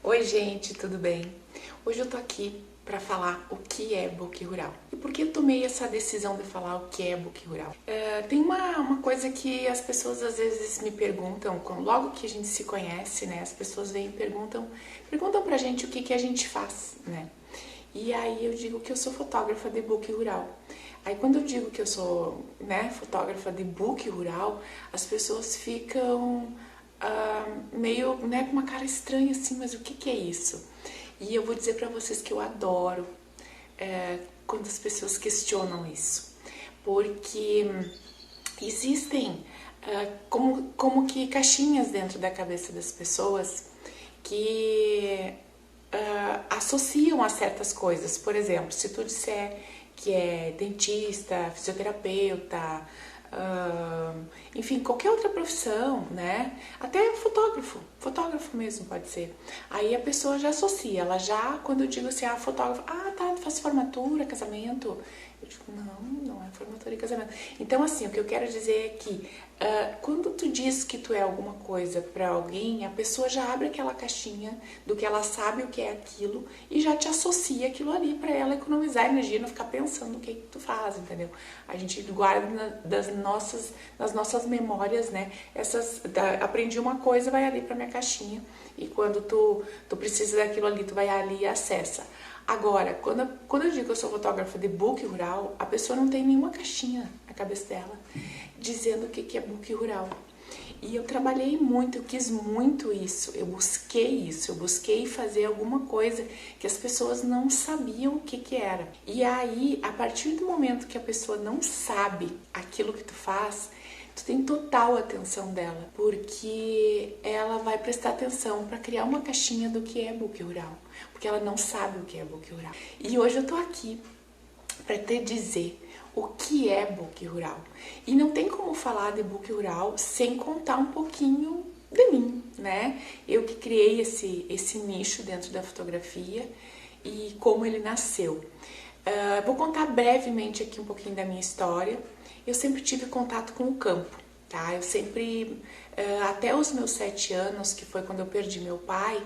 Oi gente, tudo bem? Hoje eu tô aqui para falar o que é book rural. E por que eu tomei essa decisão de falar o que é book rural? Tem uma coisa que as pessoas às vezes me perguntam, logo que a gente se conhece, né? As pessoas vêm e perguntam pra gente o que a gente faz, né? E aí eu digo que eu sou fotógrafa de book rural. Aí quando eu digo que eu sou, né, fotógrafa de book rural, as pessoas ficam meio, né, com uma cara estranha assim, mas o que é isso? E eu vou dizer pra vocês que eu adoro quando as pessoas questionam isso, porque existem como que caixinhas dentro da cabeça das pessoas que associam a certas coisas. Por exemplo, se tu disser que é dentista, fisioterapeuta, enfim, qualquer outra profissão, né? Até fotógrafo mesmo pode ser. Aí a pessoa já associa, ela já, quando eu digo assim, fotógrafo, tá, faz formatura, casamento. Eu digo, não é formatura e casamento. Então, assim, o que eu quero dizer é que quando tu diz que tu é alguma coisa pra alguém, a pessoa já abre aquela caixinha do que ela sabe o que é aquilo e já te associa aquilo ali pra ela economizar energia, não ficar pensando o que tu faz, entendeu? A gente guarda nas nossas memórias, né? Aprendi uma coisa, vai ali pra minha caixinha e quando tu precisa daquilo ali, tu vai ali e acessa. Agora, quando eu digo que eu sou fotógrafa de book rural, a pessoa não tem nenhuma caixinha na cabeça dela dizendo o que é book rural. E eu trabalhei muito, eu quis muito isso, eu busquei fazer alguma coisa que as pessoas não sabiam o que era. E aí, a partir do momento que a pessoa não sabe aquilo que tu faz, tu tem total atenção dela, porque ela vai prestar atenção para criar uma caixinha do que é book rural, porque ela não sabe o que é book rural. E hoje eu tô aqui para te dizer o que é book rural. E não tem como falar de book rural sem contar um pouquinho de mim, né? Eu que criei esse nicho dentro da fotografia e como ele nasceu. Vou contar brevemente aqui um pouquinho da minha história. Eu sempre tive contato com o campo, tá? Eu sempre, até os meus 7 anos, que foi quando eu perdi meu pai,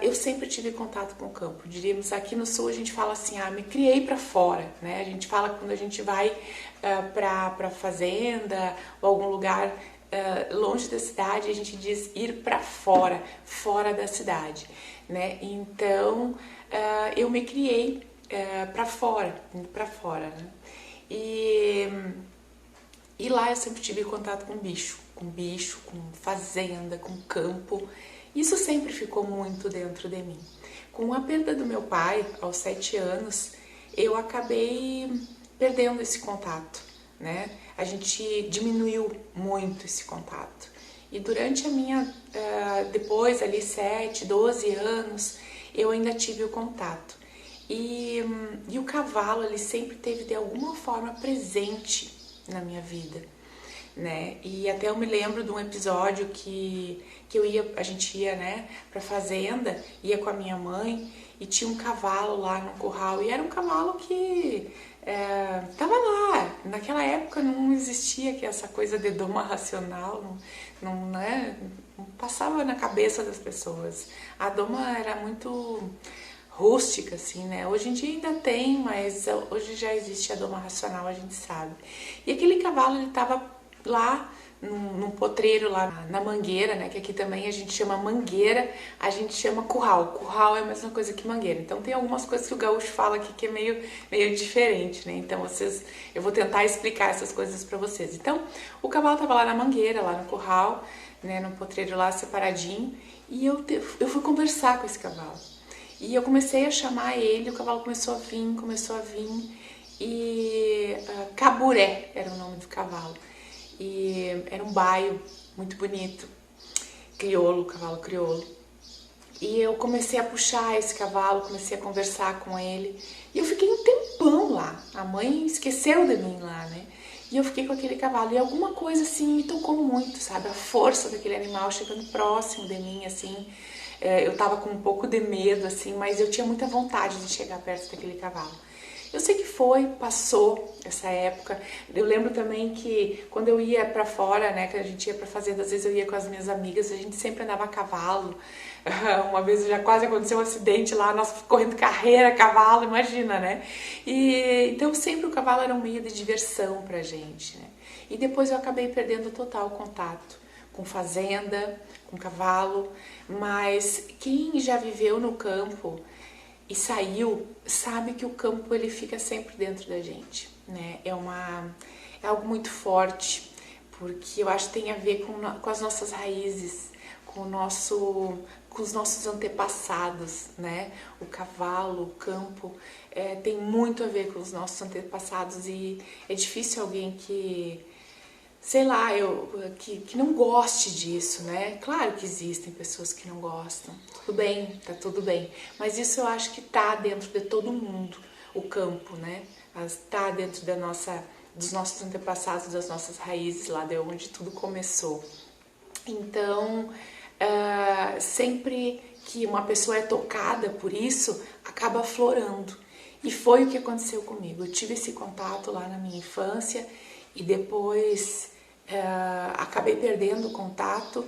eu sempre tive contato com o campo. Diríamos, aqui no sul a gente fala assim, me criei para fora, né? A gente fala quando a gente vai para fazenda ou algum lugar longe da cidade, a gente diz ir para fora, fora da cidade, né? Então, eu me criei para fora, né? E lá eu sempre tive contato com bicho, com fazenda, com campo. Isso sempre ficou muito dentro de mim. Com a perda do meu pai, aos 7 anos, eu acabei perdendo esse contato, né? A gente diminuiu muito esse contato. E durante a minha, depois ali 7, 12 anos, eu ainda tive o contato. E o cavalo, ele sempre teve de alguma forma presente na minha vida, né? E até eu me lembro de um episódio que a gente ia, né, pra fazenda, ia com a minha mãe e tinha um cavalo lá no curral e era um cavalo que tava lá. Naquela época não existia que essa coisa de doma racional, não passava na cabeça das pessoas. A doma era muito rústica, assim, né? Hoje em dia ainda tem, mas hoje já existe a doma racional, a gente sabe. E aquele cavalo, ele tava lá num potreiro lá na mangueira, né? Que aqui também a gente chama mangueira, a gente chama curral. Curral é a mesma coisa que mangueira. Então tem algumas coisas que o gaúcho fala aqui que é meio diferente, né? Então eu vou tentar explicar essas coisas pra vocês. Então, o cavalo tava lá na mangueira, lá no curral, né? No potreiro lá separadinho, e eu fui conversar com esse cavalo. E eu comecei a chamar ele, o cavalo começou a vir, e Caburé era o nome do cavalo. E era um baio muito bonito, crioulo, cavalo crioulo. E eu comecei a puxar esse cavalo, comecei a conversar com ele. E eu fiquei um tempão lá, a mãe esqueceu de mim lá, né? E eu fiquei com aquele cavalo, e alguma coisa assim me tocou muito, sabe? A força daquele animal chegando próximo de mim, assim. Eu tava com um pouco de medo, assim, mas eu tinha muita vontade de chegar perto daquele cavalo. Eu sei que passou essa época. Eu lembro também que quando eu ia pra fora, né, que a gente ia pra fazenda, às vezes eu ia com as minhas amigas, a gente sempre andava a cavalo, Uma vez já quase aconteceu um acidente lá, nós correndo carreira, cavalo, imagina, né? E então sempre o cavalo era um meio de diversão pra gente, né? E depois eu acabei perdendo total contato com fazenda, com cavalo, mas quem já viveu no campo e saiu, sabe que o campo ele fica sempre dentro da gente, né? É algo muito forte, porque eu acho que tem a ver com as nossas raízes, com os nossos antepassados, né? O cavalo, o campo, tem muito a ver com os nossos antepassados e é difícil alguém que, sei lá, que não goste disso, né? Claro que existem pessoas que não gostam, tudo bem, tá tudo bem, mas isso eu acho que tá dentro de todo mundo, o campo, né? Tá dentro dos nossos antepassados, das nossas raízes, lá de onde tudo começou. Então, sempre que uma pessoa é tocada por isso, acaba aflorando. E foi o que aconteceu comigo. Eu tive esse contato lá na minha infância e depois acabei perdendo o contato,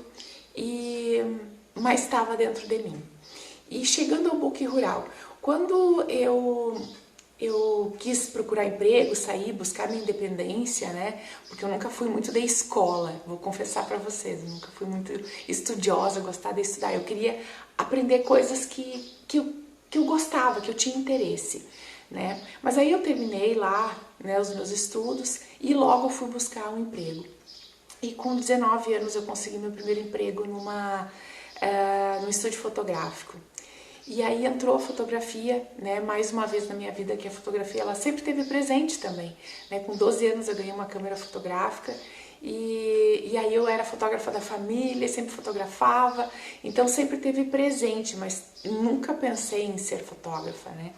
mas estava dentro de mim. E chegando ao book rural, quando eu quis procurar emprego, sair, buscar minha independência, né? Porque eu nunca fui muito da escola, vou confessar para vocês, eu nunca fui muito estudiosa, gostar de estudar. Eu queria aprender coisas que eu gostava, que eu tinha interesse, né? Mas aí eu terminei lá, né, os meus estudos e logo fui buscar um emprego. E com 19 anos eu consegui meu primeiro emprego num estúdio fotográfico. E aí entrou a fotografia, né, mais uma vez na minha vida, que a fotografia ela sempre esteve presente também, né, com 12 anos eu ganhei uma câmera fotográfica e aí eu era fotógrafa da família, sempre fotografava, então sempre esteve presente, mas nunca pensei em ser fotógrafa, né.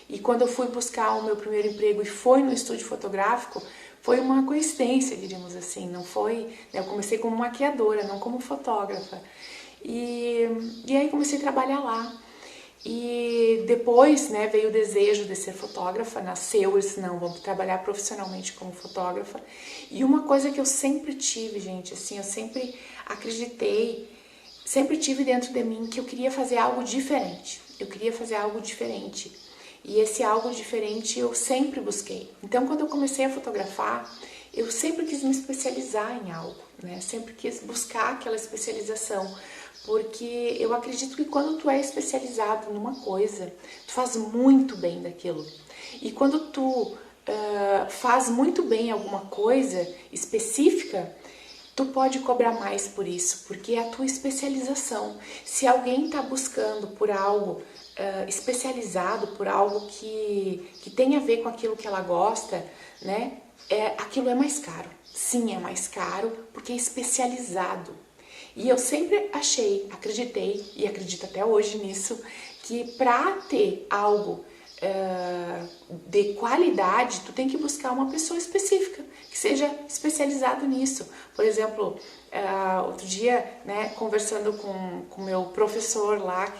E quando eu fui buscar o meu primeiro emprego e foi no estúdio fotográfico, foi uma coincidência, diríamos assim, não foi, né, eu comecei como maquiadora, não como fotógrafa, e aí comecei a trabalhar lá. E depois, né, veio o desejo de ser fotógrafa, nasceu esse não, vou trabalhar profissionalmente como fotógrafa. E uma coisa que eu sempre tive, gente, assim, eu sempre acreditei, sempre tive dentro de mim que eu queria fazer algo diferente. Eu queria fazer algo diferente. E esse algo diferente eu sempre busquei. Então, quando eu comecei a fotografar, eu sempre quis me especializar em algo, né? Sempre quis buscar aquela especialização. Porque eu acredito que quando tu é especializado numa coisa, tu faz muito bem daquilo. E quando tu faz muito bem alguma coisa específica, tu pode cobrar mais por isso, porque é a tua especialização. Se alguém está buscando por algo especializado, por algo que tem a ver com aquilo que ela gosta, né? Aquilo é mais caro. Sim, é mais caro porque é especializado. E eu sempre acreditei e acredito até hoje nisso, que para ter algo de qualidade, tu tem que buscar uma pessoa específica, que seja especializado nisso. Por exemplo, outro dia, né, conversando com o meu professor lá,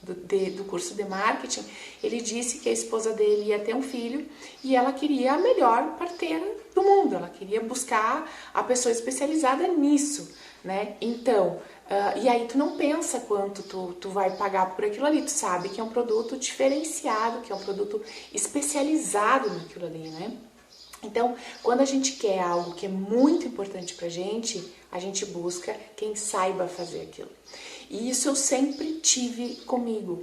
do curso de marketing, ele disse que a esposa dele ia ter um filho e ela queria a melhor parteira do mundo, ela queria buscar a pessoa especializada nisso, né? Então, e aí tu não pensa quanto tu vai pagar por aquilo ali, tu sabe que é um produto diferenciado, que é um produto especializado naquilo ali, né? Então, quando a gente quer algo que é muito importante pra gente, a gente busca quem saiba fazer aquilo. E isso eu sempre tive comigo,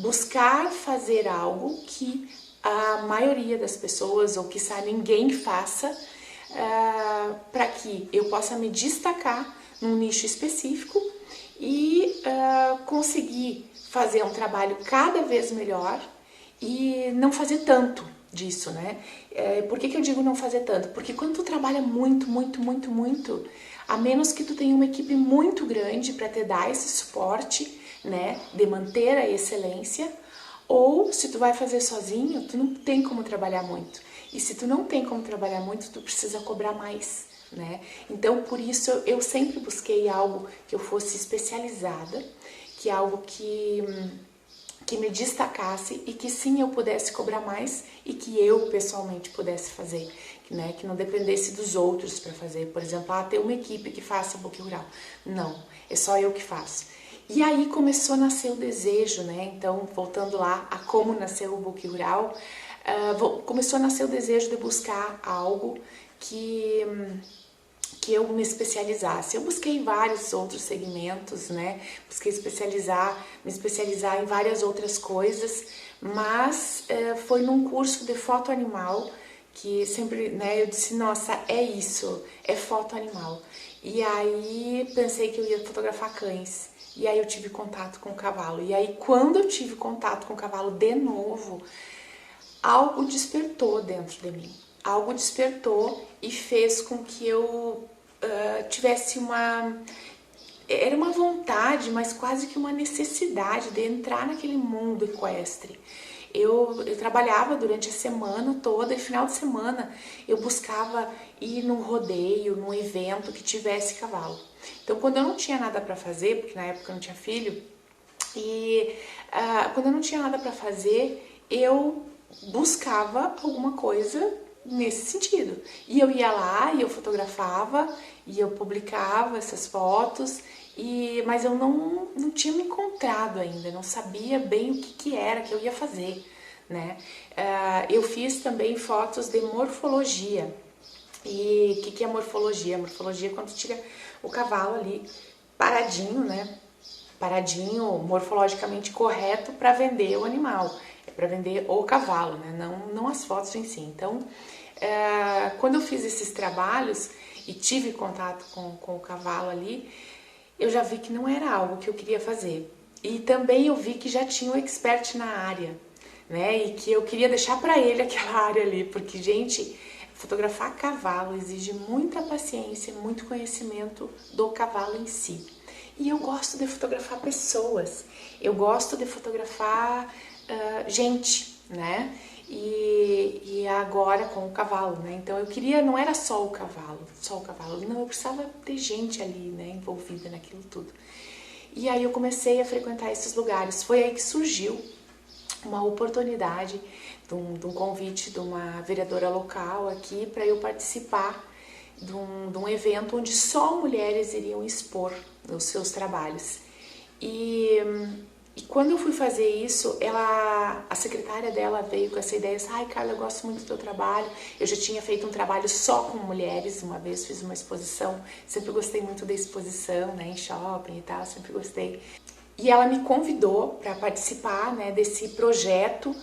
buscar fazer algo que a maioria das pessoas, ou quiçá ninguém faça, para que eu possa me destacar num nicho específico e conseguir fazer um trabalho cada vez melhor e não fazer tanto disso, né? Por que eu digo não fazer tanto? Porque quando tu trabalha muito, muito, muito, muito, a menos que tu tenha uma equipe muito grande para te dar esse suporte, né, de manter a excelência, ou se tu vai fazer sozinho, tu não tem como trabalhar muito. E se tu não tem como trabalhar muito, tu precisa cobrar mais, né? Então, por isso, eu sempre busquei algo que eu fosse especializada, que é algo que me destacasse e que sim, eu pudesse cobrar mais e que eu, pessoalmente, pudesse fazer, né? Que não dependesse dos outros para fazer. Por exemplo, ter uma equipe que faça book rural. Não, é só eu que faço. E aí começou a nascer o desejo, né? Então, voltando lá a como nasceu o Book Rural, começou a nascer o desejo de buscar algo que eu me especializasse. Eu busquei vários outros segmentos, né? Busquei me especializar em várias outras coisas, mas foi num curso de foto animal que sempre, né, eu disse, nossa, é isso, é foto animal. E aí pensei que eu ia fotografar cães. E aí eu tive contato com o cavalo. E aí quando eu tive contato com o cavalo de novo, algo despertou dentro de mim. Algo despertou e fez com que eu tivesse era uma vontade, mas quase que uma necessidade de entrar naquele mundo equestre. Eu trabalhava durante a semana toda e final de semana eu buscava ir num rodeio, num evento que tivesse cavalo. Então, quando eu não tinha nada para fazer, porque na época eu não tinha filho, quando eu não tinha nada para fazer, eu buscava alguma coisa nesse sentido. E eu ia lá e eu fotografava e eu publicava essas fotos, mas eu não tinha me encontrado ainda, não sabia bem o que era que eu ia fazer, né? Eu fiz também fotos de morfologia. E o que é morfologia? Morfologia é quando tira o cavalo ali paradinho, né? Paradinho, morfologicamente correto para vender o animal, é para vender o cavalo, né? Não as fotos em si. Então, quando eu fiz esses trabalhos e tive contato com o cavalo ali, eu já vi que não era algo que eu queria fazer. E também eu vi que já tinha um expert na área, né? E que eu queria deixar para ele aquela área ali, porque, gente, fotografar cavalo exige muita paciência, muito conhecimento do cavalo em si. E eu gosto de fotografar pessoas, eu gosto de fotografar gente, né? E agora com o cavalo, né? Então eu queria, não era só o cavalo, não, eu precisava ter gente ali, né, envolvida naquilo tudo. E aí eu comecei a frequentar esses lugares. Foi aí que surgiu uma oportunidade de um convite de uma vereadora local aqui para eu participar de um evento onde só mulheres iriam expor os seus trabalhos. E quando eu fui fazer isso, a secretária dela veio com essa ideia, ai Carla, eu gosto muito do teu trabalho, eu já tinha feito um trabalho só com mulheres, uma vez fiz uma exposição, sempre gostei muito da exposição, né, em shopping e tal, sempre gostei. E ela me convidou para participar, né, desse projeto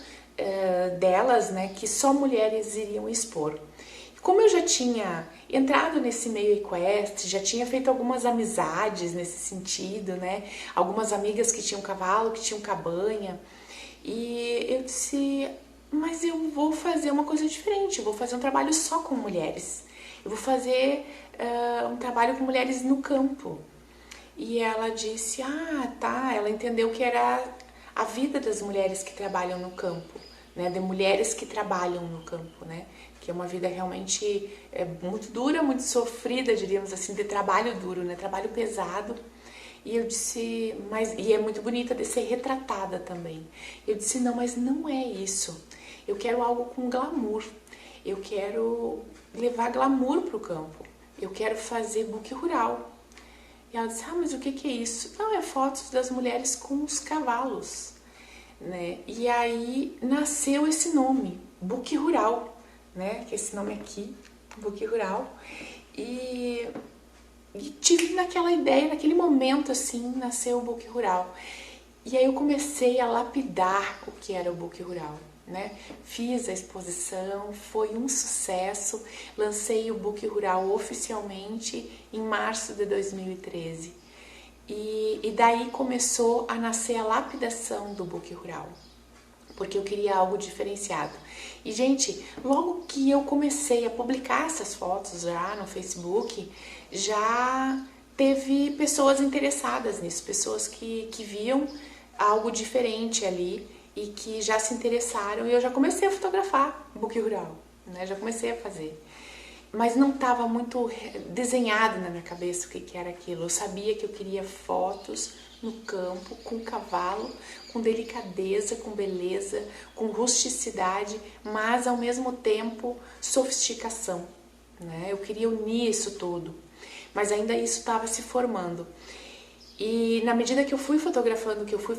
delas, né, que só mulheres iriam expor. Como eu já tinha entrado nesse meio equestre, já tinha feito algumas amizades nesse sentido, né? Algumas amigas que tinham cavalo, que tinham cabanha. E eu disse, mas eu vou fazer uma coisa diferente, eu vou fazer um trabalho só com mulheres. Eu vou fazer um trabalho com mulheres no campo. E ela disse, tá, ela entendeu que era a vida das mulheres que trabalham no campo, né? De mulheres que trabalham no campo, né? Que é uma vida realmente muito dura, muito sofrida, diríamos assim, de trabalho duro, né? Trabalho pesado. E eu disse, e é muito bonita de ser retratada também. Eu disse, não, mas não é isso. Eu quero algo com glamour. Eu quero levar glamour para o campo. Eu quero fazer book rural. E ela disse, mas o que é isso? Não, é fotos das mulheres com os cavalos, né? E aí nasceu esse nome, Book Rural, né? Que é esse nome aqui, Book Rural. E tive naquela ideia, naquele momento assim, nasceu o Book Rural. E aí eu comecei a lapidar o que era o Book Rural, né? Fiz a exposição, foi um sucesso, lancei o Book Rural oficialmente em março de 2013. E daí começou a nascer a lapidação do Book Rural, porque eu queria algo diferenciado. E, gente, logo que eu comecei a publicar essas fotos já no Facebook, já teve pessoas interessadas nisso, pessoas que viam algo diferente ali e que já se interessaram. E eu já comecei a fotografar book rural, né? Já comecei a fazer. Mas não estava muito desenhado na minha cabeça o que era aquilo. Eu sabia que eu queria fotos no campo, com cavalo, com delicadeza, com beleza, com rusticidade, mas ao mesmo tempo sofisticação, né? Eu queria unir isso tudo, mas ainda isso estava se formando. E na medida que eu fui fotografando, que eu fui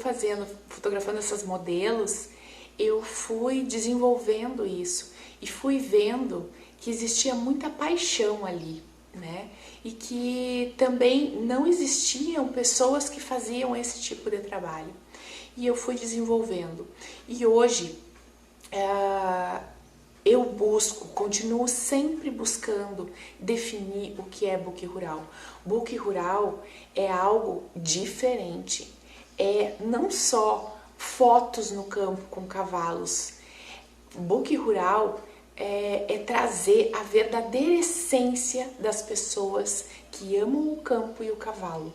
fotografando essas modelos, eu fui desenvolvendo isso e fui vendo que existia muita paixão ali, né? E que também não existiam pessoas que faziam esse tipo de trabalho. E eu fui desenvolvendo. E hoje eu continuo sempre buscando definir o que é book rural. Book rural é algo diferente. É não só fotos no campo com cavalos. Book rural é trazer a verdadeira essência das pessoas que amam o campo e o cavalo.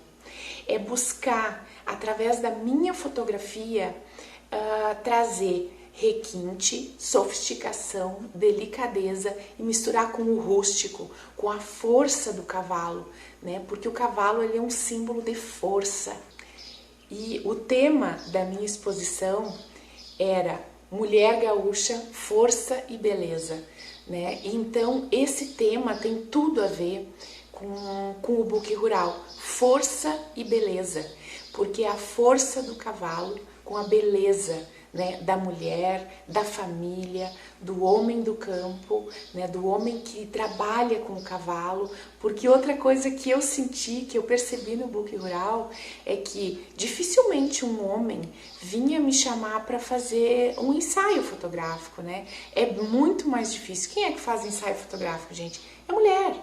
É buscar, através da minha fotografia, trazer requinte, sofisticação, delicadeza e misturar com o rústico, com a força do cavalo, né? Porque o cavalo ele é um símbolo de força. E o tema da minha exposição era Mulher Gaúcha, Força e Beleza, né? Então esse tema tem tudo a ver com o book rural, força e beleza, porque é a força do cavalo com a beleza, né, da mulher, da família, do homem do campo, né, do homem que trabalha com o cavalo, porque outra coisa que eu senti, que eu percebi no book rural, é que dificilmente um homem vinha me chamar para fazer um ensaio fotográfico, né? É muito mais difícil. Quem é que faz ensaio fotográfico, gente? É mulher.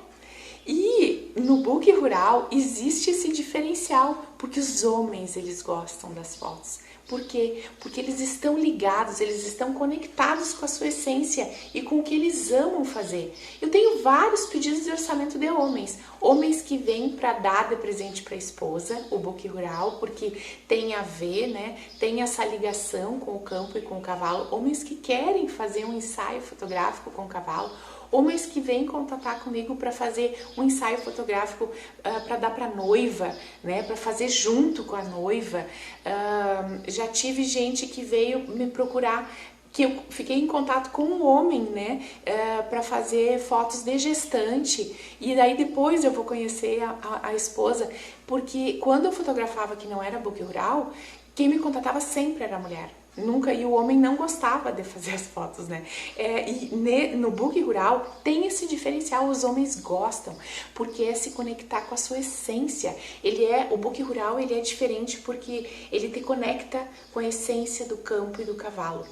E no book rural existe esse diferencial, porque os homens eles gostam das fotos. Por quê? Porque eles estão ligados, eles estão conectados com a sua essência e com o que eles amam fazer. Eu tenho vários pedidos de orçamento de homens. Homens que vêm para dar de presente para a esposa, o book rural, porque tem a ver, né? Tem essa ligação com o campo e com o cavalo. Homens que querem fazer um ensaio fotográfico com o cavalo. Homens que vêm contatar comigo para fazer um ensaio fotográfico para dar para noiva, né? Para fazer junto com a noiva. Já tive gente que veio me procurar, que eu fiquei em contato com um homem, né? Para fazer fotos de gestante. E daí depois eu vou conhecer a esposa, porque quando eu fotografava que não era book rural, quem me contatava sempre era a mulher. Nunca, e o homem não gostava de fazer as fotos, né? No book rural tem esse diferencial, os homens gostam, porque é se conectar com a sua essência. O book rural ele é diferente porque ele te conecta com a essência do campo e do cavalo.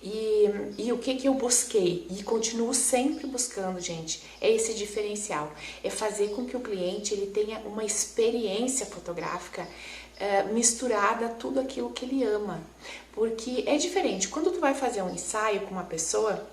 E o que eu busquei e continuo sempre buscando, gente, é esse diferencial, é fazer com que o cliente ele tenha uma experiência fotográfica misturada a tudo aquilo que ele ama, porque é diferente, quando tu vai fazer um ensaio com uma pessoa,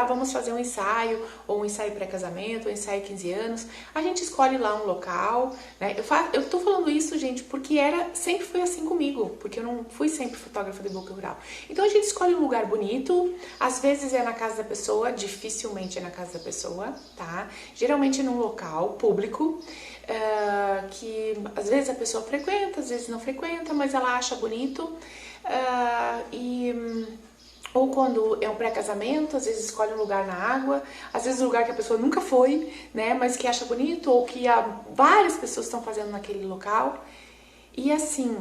vamos fazer um ensaio, ou um ensaio pré-casamento, ou um ensaio 15 anos, a gente escolhe lá um local, né? Eu tô falando isso, gente, porque sempre foi assim comigo, porque eu não fui sempre fotógrafa de book rural. Então a gente escolhe um lugar bonito, às vezes é na casa da pessoa, dificilmente é na casa da pessoa, tá? Geralmente é num local público, que às vezes a pessoa frequenta, às vezes não frequenta, mas ela acha bonito, ou quando é um pré-casamento, às vezes escolhe um lugar na água, às vezes um lugar que a pessoa nunca foi, né, mas que acha bonito, ou que várias pessoas estão fazendo naquele local. E assim,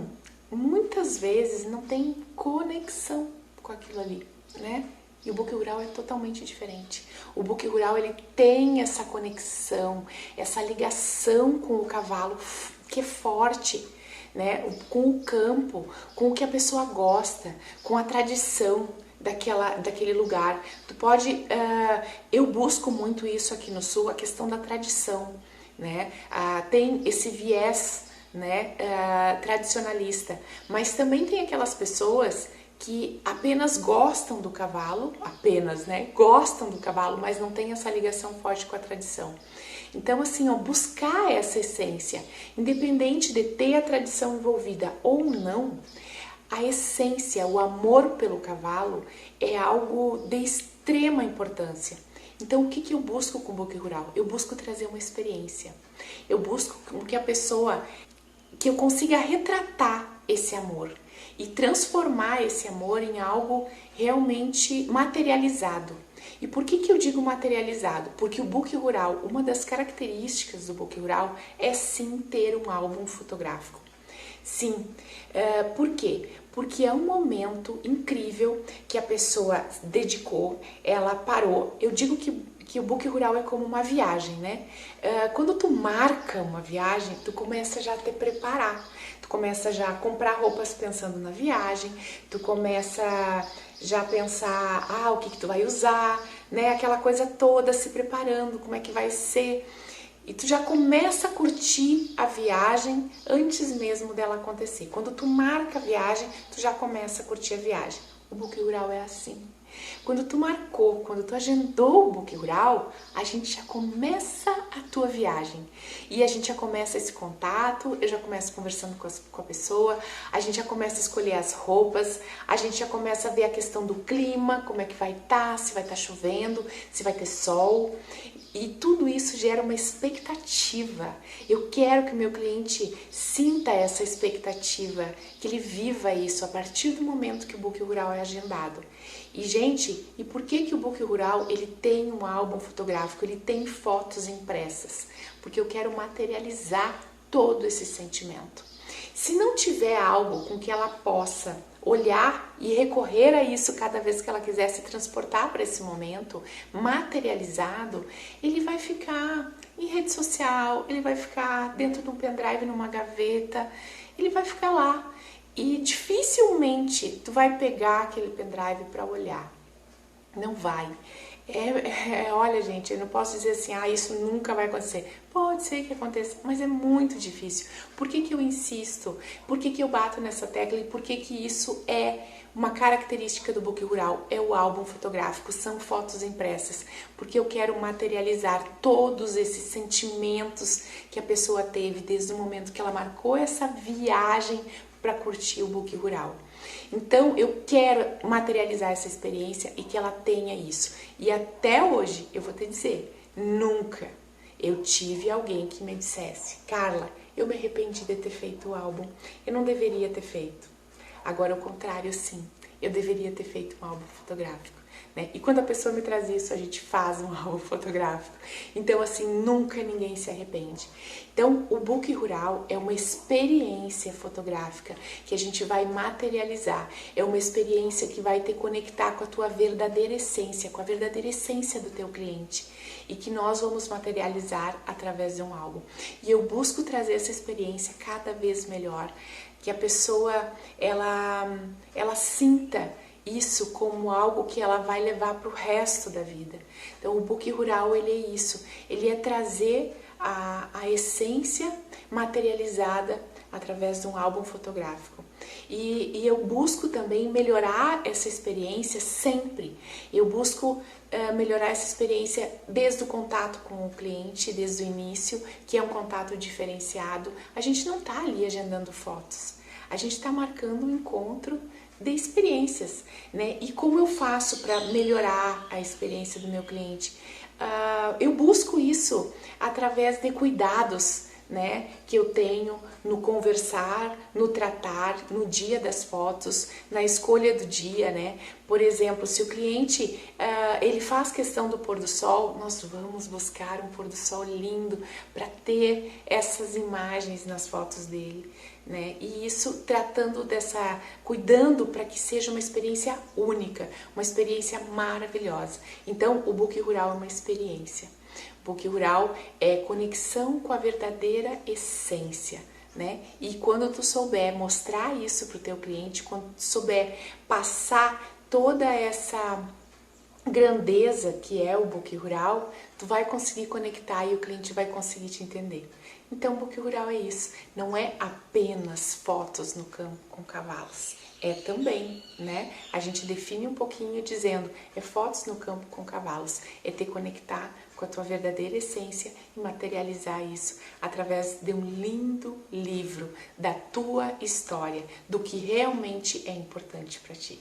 muitas vezes não tem conexão com aquilo ali, né? E o book rural é totalmente diferente. O book rural ele tem essa conexão, essa ligação com o cavalo que é forte, né? Com o campo, com o que a pessoa gosta, com a tradição daquele lugar. Eu busco muito isso aqui no Sul, a questão da tradição, né? Tem esse viés, né, tradicionalista, mas também tem aquelas pessoas que apenas gostam do cavalo, né? Gostam do cavalo, mas não tem essa ligação forte com a tradição. Então, assim, buscar essa essência, independente de ter a tradição envolvida ou não, a essência, o amor pelo cavalo é algo de extrema importância. Então, o que eu busco com o book rural? Eu busco trazer uma experiência. Eu busco que eu consiga retratar esse amor e transformar esse amor em algo realmente materializado. E por que eu digo materializado? Porque o book rural, uma das características do book rural é sim ter um álbum fotográfico. Sim. Por quê? Porque é um momento incrível que a pessoa dedicou, ela parou. Eu digo que o book rural é como uma viagem, né? Quando tu marca uma viagem, tu começa já a te preparar. Tu começa já a comprar roupas pensando na viagem, tu começa já a pensar, o que tu vai usar, né? Aquela coisa toda, se preparando, como é que vai ser. E tu já começa a curtir a viagem antes mesmo dela acontecer. Quando tu marca a viagem, tu já começa a curtir a viagem. O book rural é assim. Quando tu marcou, quando tu agendou o book rural, a gente já começa a tua viagem. E a gente já começa esse contato, eu já começo conversando com a pessoa, a gente já começa a escolher as roupas, a gente já começa a ver a questão do clima, como é que vai estar, se vai estar chovendo, se vai ter sol. E tudo isso gera uma expectativa. Eu quero que o meu cliente sinta essa expectativa, que ele viva isso a partir do momento que o book rural é agendado. E, gente, e por que o book rural ele tem um álbum fotográfico, ele tem fotos impressas? Porque eu quero materializar todo esse sentimento. Se não tiver algo com que ela possa olhar e recorrer a isso cada vez que ela quiser se transportar para esse momento materializado, ele vai ficar em rede social, ele vai ficar dentro de um pendrive, numa gaveta, ele vai ficar lá. E dificilmente tu vai pegar aquele pendrive para olhar. Não vai. Olha, gente, eu não posso dizer assim, isso nunca vai acontecer. Pode ser que aconteça, mas é muito difícil. Por que eu insisto? Por que eu bato nessa tecla? E por que isso é uma característica do book rural? É o álbum fotográfico, são fotos impressas. Porque eu quero materializar todos esses sentimentos que a pessoa teve desde o momento que ela marcou essa viagem para curtir o book rural. Então, eu quero materializar essa experiência e que ela tenha isso. E até hoje, eu vou te dizer, nunca eu tive alguém que me dissesse: Carla, eu me arrependi de ter feito o álbum, eu não deveria ter feito. Agora, ao contrário, sim, eu deveria ter feito um álbum fotográfico. Né? E quando a pessoa me traz isso, a gente faz um álbum fotográfico. Então, assim, nunca ninguém se arrepende. Então, o book rural é uma experiência fotográfica que a gente vai materializar. É uma experiência que vai te conectar com a tua verdadeira essência, com a verdadeira essência do teu cliente. E que nós vamos materializar através de um álbum. E eu busco trazer essa experiência cada vez melhor. Que a pessoa, ela sinta isso como algo que ela vai levar para o resto da vida. Então, o book rural, ele é isso. Ele é trazer a essência materializada através de um álbum fotográfico. E eu busco também melhorar essa experiência sempre. Eu busco melhorar essa experiência desde o contato com o cliente, desde o início, que é um contato diferenciado. A gente não está ali agendando fotos. A gente está marcando um encontro de experiências, né? E como eu faço para melhorar a experiência do meu cliente? Eu busco isso através de cuidados, né, que eu tenho no conversar, no tratar, no dia das fotos, na escolha do dia, né? Por exemplo, se o cliente ele faz questão do pôr do sol, nós vamos buscar um pôr do sol lindo para ter essas imagens nas fotos dele, né? E isso cuidando para que seja uma experiência única, uma experiência maravilhosa. Então, o book rural é uma experiência. O book rural é conexão com a verdadeira essência, né? E quando tu souber mostrar isso para o teu cliente, quando tu souber passar toda essa grandeza que é o book rural, tu vai conseguir conectar e o cliente vai conseguir te entender. Então, o book rural é isso, não é apenas fotos no campo com cavalos. É também, né? A gente define um pouquinho dizendo, é fotos no campo com cavalos, é te conectar com a tua verdadeira essência e materializar isso através de um lindo livro da tua história, do que realmente é importante para ti.